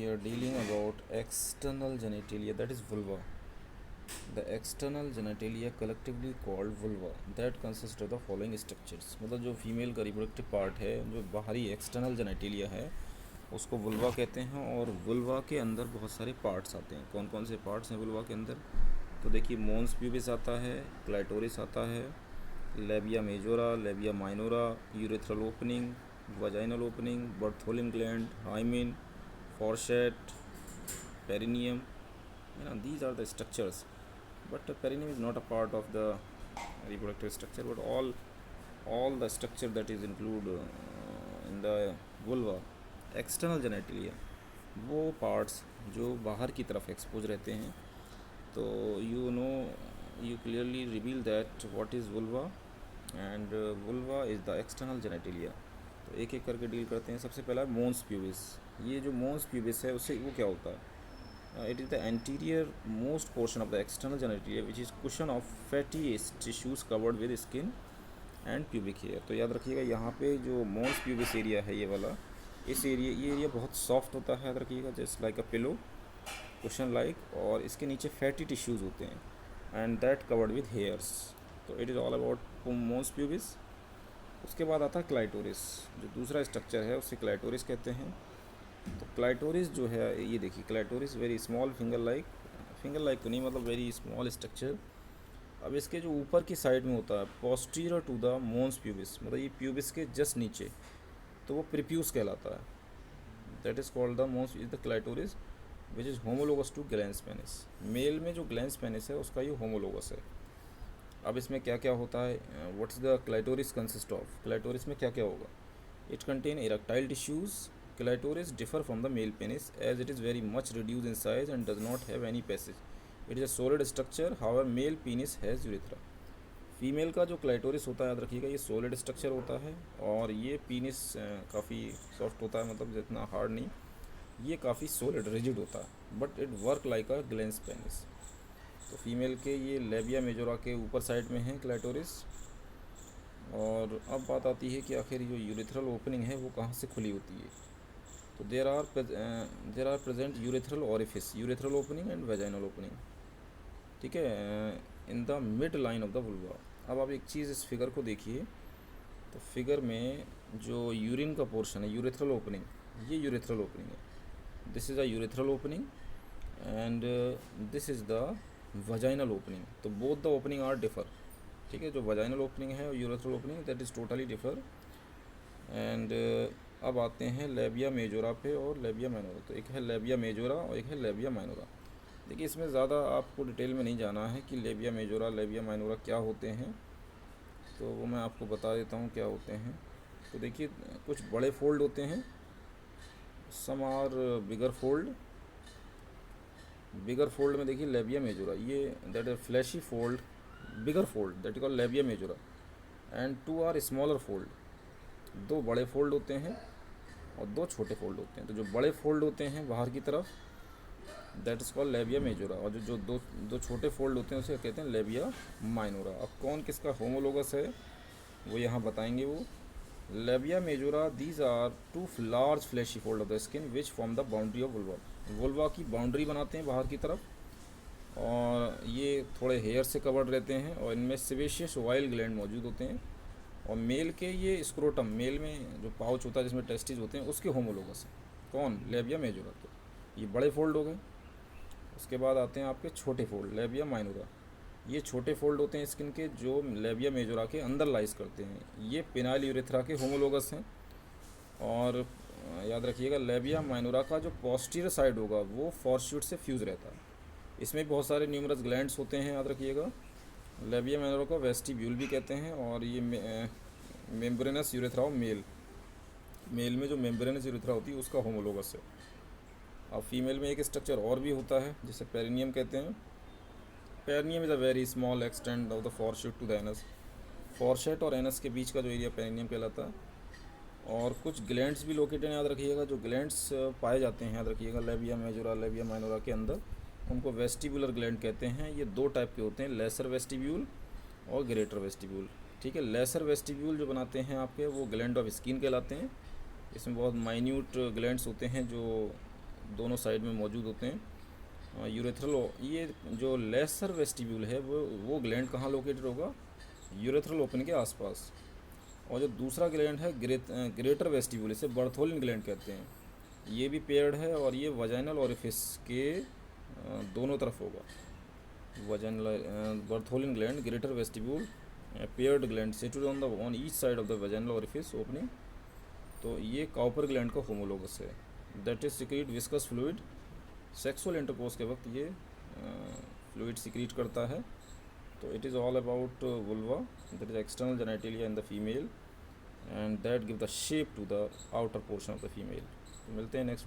are dealing about external genitalia, that is vulva. The external genitalia collectively called vulva that consist of the following structures. मतलब जो female का reproductive part है, जो बाहरी external genitalia है, उसको vulva कहते हैं। और वुल्वा के अंदर बहुत सारे पार्ट्स आते हैं। कौन कौन से पार्ट्स हैं वुल्वा के अंदर? तो देखिए, मोन्स प्यूबिस आता है, क्लाइटोरिस आता है, labia majora, labia minora, urethral opening, vaginal opening, Bartholin gland, hymen, fourchette, perineum, these are the structures. But perineum is not a part of the reproductive structure, but all the structure that is included in the vulva, external genitalia, वो parts जो बाहर की तरफ expose रहते हैं। तो you clearly reveal that what is vulva, and vulva is the external genitalia। तो एक एक करके डील करते हैं। सबसे पहला मोन्स प्यूबिस। ये जो मोन्स प्यूबिस है उससे वो क्या होता है? It is the anterior most portion of the external genitalia which is cushion of fatty tissues covered with skin and pubic hair। तो याद रखिएगा, यहाँ पे जो मोन्स प्यूबिस एरिया है ये वाला, ये एरिया बहुत सॉफ्ट होता है। याद रखिएगा, just like a pillow, cushion like, और इसके नीचे फैटी टिश्यूज़ होते हैं and that covered with hairs. तो it is all about mons pubis. उसके बाद आता है क्लाइटोरिस। जो दूसरा स्ट्रक्चर है उसे क्लाइटोरिस कहते हैं। तो क्लाइटोरिस जो है, ये देखिए, clitoris very small finger like तो नहीं, मतलब वेरी स्मॉल स्ट्रक्चर। अब इसके जो ऊपर की साइड में होता है, पोस्टीरियर टू द मोन्स प्यूबिस, मतलब ये प्यूबिस के जस्ट नीचे, तो वो प्रीप्यूस कहलाता है। That is called the mons is the clitoris which is homologous to glans penis. Male में जो ग्लैंस पेनिस है उसका ये होमोलोगस है। अब इसमें क्या क्या होता है? What's the clitoris consist of? Clitoris में क्या क्या होगा? It contain erectile tissues. Clitoris differ from the male penis as it is very much reduced in size and does not have any passage. It is a solid structure. However, male penis has urethra. Female का जो clitoris होता है, याद रखिएगा, ये solid structure होता है और ये पीनिस काफ़ी सॉफ्ट होता है, मतलब जितना हार्ड नहीं, ये काफ़ी सॉलिड रिजिड होता है, but it work like a glans penis. तो फीमेल के ये लेबिया मेजोरा के ऊपर साइड में है क्लाइटोरिस। और अब बात आती है कि आखिर जो यूरेथ्रल ओपनिंग है वो कहाँ से खुली होती है। तो there are present urethral orifice, urethral opening and vaginal opening, ठीक है, in the mid line of the vulva. अब आप एक चीज़ इस फिगर को देखिए, तो फिगर में जो यूरिन का पोर्शन है, यूरेथ्रल ओपनिंग, ये यूरेथ्रल ओपनिंग है। This is a urethral opening and this is the vaginal opening. तो both the opening are differ, ठीक है। जो वजाइनल ओपनिंग है और urethral opening, that is totally differ. And अब आते हैं लेबिया मेजोरा पे और लेबिया माइनोरा। तो एक है लेबिया मेजोरा और एक है लेबिया माइनोरा। देखिए, इसमें ज़्यादा आपको डिटेल में नहीं जाना है कि लेबिया मेजोरा लेबिया माइनोरा क्या होते हैं, तो वो मैं आपको बता देता हूँ क्या होते हैं। तो देखिए, कुछ बड़े फोल्ड होते हैं, some are bigger fold. Bigger fold में देखिए लेबिया मेजोरा, ये that is fleshy fold, bigger fold, that is called labia majora. And two are smaller fold, दो बड़े फोल्ड होते हैं और दो छोटे फोल्ड होते हैं। तो जो बड़े फोल्ड होते हैं बाहर की तरफ, that is called labia majora, और जो जो दो दो छोटे फोल्ड होते हैं उसे कहते हैं लेबिया माइनोरा। अब कौन किसका होमोलोगस है वो यहाँ बताएंगे वो। Labia majora, these are two large fleshy fold of the skin which form the boundary of vulva. Vulva की बाउंड्री बनाते हैं बाहर की तरफ, और ये थोड़े हेयर से कवर्ड रहते हैं और इनमें सेबेशियस ऑयल ग्लैंड मौजूद होते हैं। और मेल के ये स्क्रोटम, मेल में जो पाउच होता है जिसमें टेस्टिस होते हैं, उसके होमोलोगस है। कौन? Labia majora. तो ये बड़े फोल्ड हो गए। उसके बाद आते हैं आपके छोटे फोल्ड, लेबिया माइनोरा। ये छोटे फोल्ड होते हैं स्किन के, जो लेबिया मेजोरा के अंदर लाइज करते हैं। ये पेनाइल यूरेथ्रा के होमोलोगस हैं। और याद रखिएगा, लेबिया माइनोरा का जो पोस्टीरियर साइड होगा वो फॉरशूट से फ्यूज़ रहता है। इसमें बहुत सारे न्यूमरस ग्लैंड्स होते हैं, याद रखिएगा। लेबिया माइनोरा को वेस्टिब्यूल भी कहते हैं। और ये मेम्ब्रेनस यूरेथ्रा ऑफ मेल में जो मेम्ब्रेनस यूरेथ्रा होती है उसका होमोलोगस है। अब फीमेल में एक स्ट्रक्चर और भी होता है जिसे पेरिनियम कहते हैं। Perineum is a very small extend of the fourchette to the anus. Fourchette और एनस के बीच का जो एरिया पेरिनियम कहलाता है। और कुछ ग्लैंड्स भी लोकेटेड हैं, याद रखिएगा। जो ग्लैंड्स पाए जाते हैं, याद रखिएगा, लेबिया मेजोरा लेबिया माइनोरा के अंदर, उनको वेस्टिबुलर ग्लैंड कहते हैं। ये दो टाइप के होते हैं, लेसर वेस्टिब्यूल और ग्रेटर वेस्टिब्यूल, ठीक है। लेसर वेस्टिब्यूल जो बनाते हैं आपके, वो ग्लैंड ऑफ स्किन कहलाते हैं। इसमें बहुत माइन्यूट ग्लैंड्स होते हैं जो दोनों साइड में मौजूद होते हैं। यूरेथ्रल, ये जो लेसर वेस्टिब्यूल है वो ग्लैंड कहाँ लोकेटेड होगा, यूरेथ्रल ओपन के आसपास। और जो दूसरा ग्लैंड है ग्रेटर वेस्टिब्यूल, इसे बर्थोलिन ग्लैंड कहते हैं, ये भी पेयर्ड है और ये वजाइनल ओरिफिस के दोनों तरफ होगा। Vaginal Bartholin gland, greater vestibule, paired gland situated on each side of the vaginal orifice opening. तो ये काउपर ग्लैंड का होमोलोगस है। That is secrete viscous fluid, sexual intercourse के वक्त ये फ्लूइड सिक्रीट करता है। तो it is all about vulva, that is external genitalia in the female and that give the shape to the outer portion of the female. मिलते हैं next video.